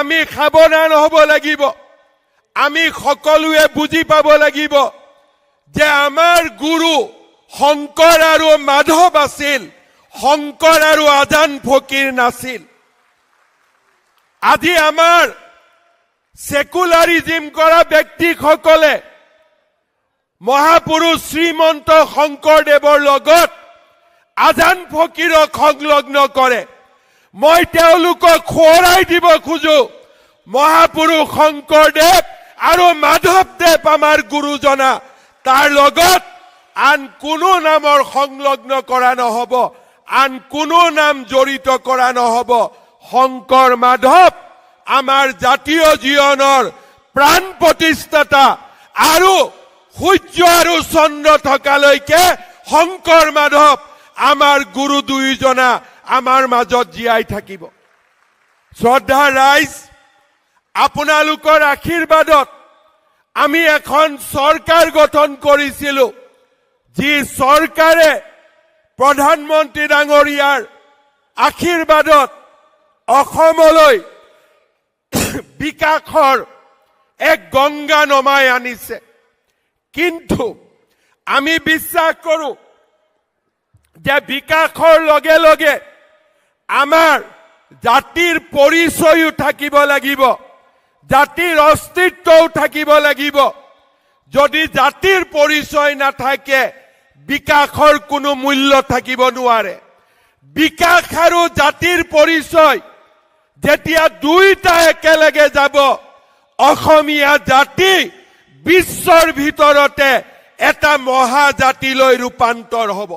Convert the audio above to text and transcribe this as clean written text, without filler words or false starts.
আমি সাৱধান হ'ব লাগিব। আমি সকলোৱে বুজি পাব লাগিব যে আমাৰ গুৰু শংকৰ আৰু মাধৱ আছিল, শংকৰ আৰু আজান ফকীৰ নাছিল। আজি আমাৰ সেকুলাৰিজিম কৰা ব্যক্তিসকলে মহাপুৰুষ শ্ৰীমন্ত শংকৰদেৱৰ লগত আজান ফকীৰক সংলগ্ন কৰে। মই তেওঁলোকক সোঁৱৰাই দিব খোজো, মহাপুৰুষ শংকৰদেৱ আৰু মাধৱদেৱ আমাৰ গুৰুজনা, তাৰ লগত আন কোনো নামৰ সংলগ্ন কৰা নহব, আন কোনো নাম জড়িত কৰা নহব। শংকৰ মাধৱ আমাৰ জাতীয় জীৱনৰ প্ৰাণ প্ৰতিষ্ঠাতা, আৰু সূৰ্য আৰু চন্দ্ৰ থকালৈকে শংকৰ মাধৱ আমাৰ গুৰু দুয়োজনা আমাৰ মাজত জীয়াই থাকিব। শ্ৰদ্ধা ৰাইজ, আপোনালোকৰ আশীৰ্বাদত আমি এখন চৰকাৰ গঠন কৰিছিলো, যি চৰকাৰে প্ৰধানমন্ত্ৰী ডাঙৰীয়াৰ আশীৰ্বাদত অসমলৈ বিকাশৰ এক গংগা নমাই আনিছে। কিন্তু আমি বিশ্বাস কৰো যে বিকাশৰ লগে লগে আমাৰ জাতিৰ পৰিচয়ও থাকিব লাগিব, জাতিৰ অস্তিত্বও থাকিব লাগিব। যদি জাতিৰ পৰিচয় নাথাকে, বিকাশৰ কোনো মূল্য থাকিব নোৱাৰে। বিকাশ আৰু জাতিৰ পৰিচয় যেতিয়া দুইটা একেলগে যাব, অসমীয়া জাতি বিশ্বৰ ভিতৰতে এটা মহাজাতিলৈ ৰূপান্তৰ হ'ব।